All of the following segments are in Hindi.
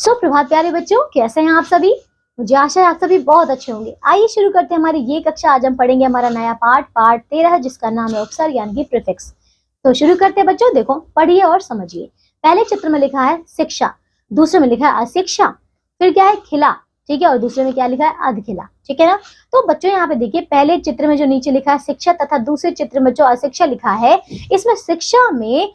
सुप्रभात प्यारे बच्चों, कैसे हैं आप सभी। मुझे आशा है आप सभी बहुत अच्छे होंगे। आइए शुरू करते हैं हमारी ये कक्षा। आज हम पढ़ेंगे हमारा नया पाठ 13 जिसका नाम है उपसर्ग यानी कि प्रीफिक्स। तो शुरू करते हैं बच्चों। देखो, पढ़िए और समझिए। पहले चित्र में लिखा है शिक्षा, दूसरे में लिखा है अशिक्षा, फिर क्या है खिला, ठीक है, और दूसरे में क्या लिखा है अधखिला, ठीक है ना। तो बच्चों यहाँ पे देखिए, पहले चित्र में जो नीचे लिखा है शिक्षा तथा दूसरे चित्र में जो अशिक्षा लिखा है, इसमें शिक्षा में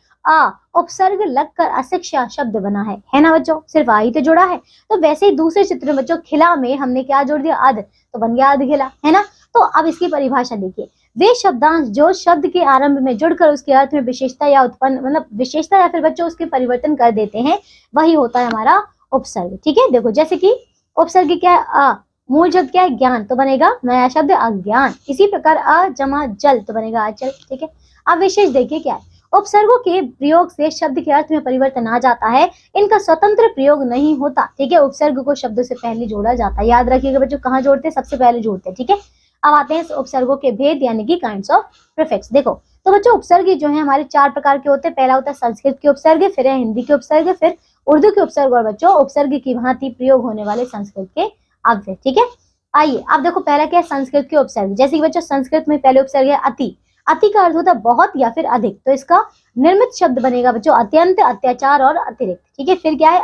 उपसर्ग लगकर अशिक्षा शब्द बना है ना बच्चों। सिर्फ आ ही तो जुड़ा है। तो वैसे ही दूसरे चित्र में बच्चों खिला में हमने क्या जोड़ दिया, अध, तो बन गया अधखिला, है ना। तो अब इसकी परिभाषा देखिए। वे शब्दांश जो शब्द के आरंभ में जुड़कर उसके अर्थ में विशेषता या उत्पन्न मतलब विशेषता या फिर बच्चों उसके परिवर्तन कर देते हैं, वही होता है हमारा उपसर्ग, ठीक है। देखो, जैसे कि उपसर्ग क्या है, मूल शब्द क्या है, ज्ञान, तो बनेगा नया शब्द अज्ञान। इसी प्रकार अ जमा जल तो बनेगा अचल, ठीक है। अब विशेष देखिए क्या है, उपसर्गों के प्रयोग से शब्द के अर्थ में परिवर्तन आ जाता है। इनका स्वतंत्र प्रयोग नहीं होता, ठीक है। उपसर्ग को शब्द से पहले जोड़ा जाता है। याद रखिएगा बच्चों, कहाँ जोड़ते हैं, सबसे पहले जोड़ते हैं, ठीक है। अब आते हैं उपसर्गों के भेद यानी कि काइंड्स ऑफ प्रीफिक्स। देखो तो बच्चों, उपसर्ग जो है हमारे 4 प्रकार के होते हैं। पहला होता है संस्कृत के उपसर्ग, फिर है हिंदी के उपसर्ग, फिर उर्दू के उपसर्ग, और बच्चों उपसर्ग की भांति प्रयोग होने वाले संस्कृत के अव्यय, ठीक है। आइए अब देखो, पहला क्या है, संस्कृत के उपसर्ग। जैसे कि बच्चों संस्कृत में पहले उपसर्ग है अति। अति का अर्थ होता है बहुत या फिर अधिक, तो इसका निर्मित शब्द बनेगा बच्चों अत्यंत, अत्याचार और अतिरिक्त, ठीक है। फिर क्या है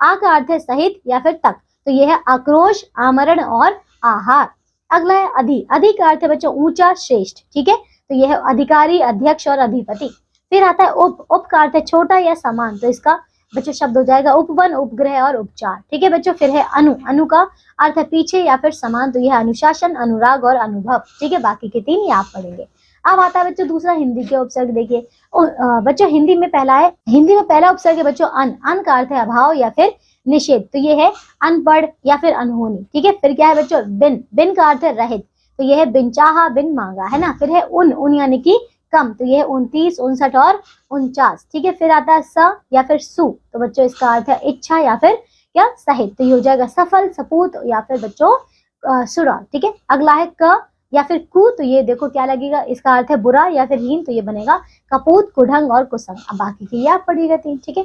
आ का अर्थ है सहित या फिर तक, तो यह है आक्रोश, आमरण और आहार। अगला है अधि। अधि का अर्थ है बच्चों ऊंचा, श्रेष्ठ, ठीक है, तो यह है अधिकारी, अध्यक्ष और अधिपति। फिर आता है उप का अर्थ है छोटा या समान, तो इसका बच्चों शब्द हो जाएगा उपवन, उपग्रह और उपचार, ठीक है बच्चों। फिर है अनु का अर्थ है पीछे या फिर समान, तो यह अनुशासन, अनुराग और अनुभव, ठीक है। बाकी के 3 ये आप पढ़ेंगे। अब आता है बच्चों दूसरा हिंदी के उपसर्ग। देखिए बच्चों, हिंदी में पहला उपसर्ग है बच्चों अन का अर्थ है अभाव या फिर निषेध, तो ये है अनपढ़ या फिर अनहोनी, ठीक है। फिर क्या है बच्चों बिन का अर्थ है रहित, तो ये है बिन चाहा बिन मांगा, है ना। फिर है उन यानी कि कम, तो ये है 29, 59 और 49, ठीक है। फिर आता है स या फिर सु, तो बच्चों इसका अर्थ है इच्छा या फिर क्या सहित, तो ये हो जाएगा सफल, सपूत या फिर बच्चों सुरा, ठीक है। अगला है क या फिर कु, तो ये देखो क्या लगेगा, इसका अर्थ है बुरा या फिर हीन, तो ये बनेगा कपूत, कुढ़ंग और कुसंग। अब बाकी की ये आप पढ़िएगा 3, ठीक है।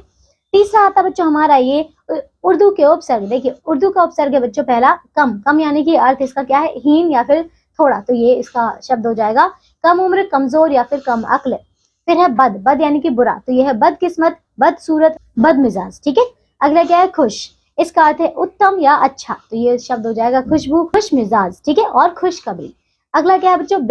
तीसरा आता बच्चों हमारा ये उर्दू के उपसर्ग। देखिए उर्दू का उपसर्ग है बच्चों पहला कम यानी कि अर्थ इसका क्या है, हीन या फिर थोड़ा, तो ये इसका शब्द हो जाएगा कम उम्र, कमजोर या फिर कम अक्ल। फिर है बद यानी कि बुरा, तो यह है बदकिस्मत, बदसूरत, बदमिजाज, ठीक है। अगला क्या है खुश, इसका अर्थ है उत्तम या अच्छा, तो ये शब्द हो जाएगा खुशबू, खुश मिजाज, ठीक है, और खुशखबरी। अगला क्या है बच्चों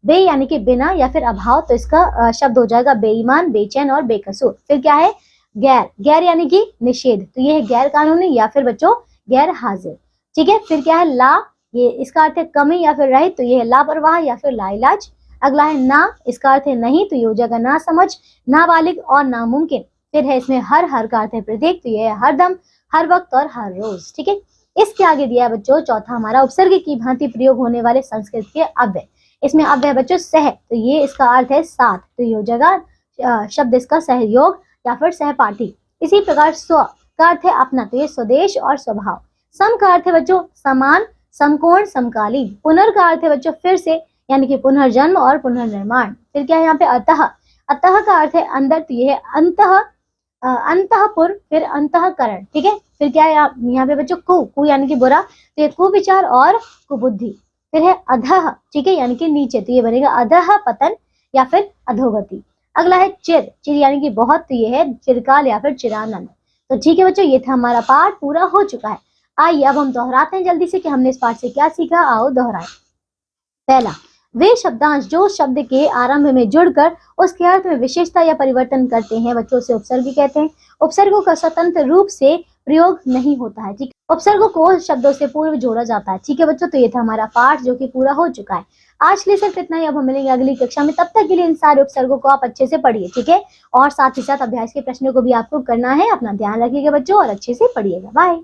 बे यानी कि बिना या फिर अभाव, तो इसका शब्द हो जाएगा बेईमान, बेचैन और बेकसूर। फिर क्या है गैर यानी कि निषेध, तो ये है गैर कानूनी या फिर बच्चों गैर हाजिर, ठीक है। फिर क्या है ला, ये इसका अर्थ है कमी या फिर रहित, तो ये है लापरवाह या फिर लाइलाज। अगला है ना, इसका अर्थ है नहीं, तो ये हो जाएगा ना समझ, नाबालिग और नामुमकिन। फिर है इसमें हर का अर्थ है प्रत्येक, तो ये है हरदम, हर वक्त और हर रोज, ठीक है। इसके आगे दिया है बच्चों चौथा हमारा उपसर्ग की भांति प्रयोग होने वाले संस्कृत के अव्यय। इसमें अव्यय बच्चों सह, तो ये इसका अर्थ है साथ, तो ये हो जाएगा शब्द इसका सहयोग या फिर सहपाठी। इसी प्रकार स्व का अर्थ है अपना, तो ये स्वदेश और स्वभाव। सम का अर्थ है बच्चों समान, समकोण, समकालीन। पुनर् का अर्थ है बच्चों फिर से यानी कि पुनर्जन्म और पुनर्निर्माण। फिर क्या है यहाँ पे अतः का अर्थ है अंदर, तो ये है अंतःपुर, फिर अंतःकरण, ठीक है। फिर क्या है यहाँ पे बच्चों कु यानी कि बुरा, तो ये कुविचार और कुबुद्धि। फिर है अधः, ठीक है, यानी कि नीचे, तो ये बनेगा अधः पतन या फिर अधोगति। अगला है चिर यानी कि बहुत, तो ये है चिरकाल या फिर चिरानंद। तो ठीक है बच्चों, ये था हमारा पाठ, पूरा हो चुका है। आइए अब हम दोहराते हैं जल्दी से कि हमने इस पाठ से क्या सीखा। आओ दोहराएं। पहला, वे शब्दांश जो शब्द के आरंभ में जुड़कर उसके अर्थ में विशेषता या परिवर्तन करते हैं बच्चों से उपसर्ग कहते हैं। उपसर्गों का स्वतंत्र रूप से प्रयोग नहीं होता है, ठीक। उपसर्गों को शब्दों से पूर्व जोड़ा जाता है, ठीक है बच्चों। तो ये था हमारा पाठ जो कि पूरा हो चुका है। आज के लिए सिर्फ इतना ही। अब हम मिलेंगे अगली कक्षा में, तब तक के लिए इन सारे उपसर्गों को आप अच्छे से पढ़िए, ठीक है। और साथ ही साथ अभ्यास के प्रश्नों को भी आपको करना है। अपना ध्यान रखिएगा बच्चों और अच्छे से पढ़िएगा। बाय।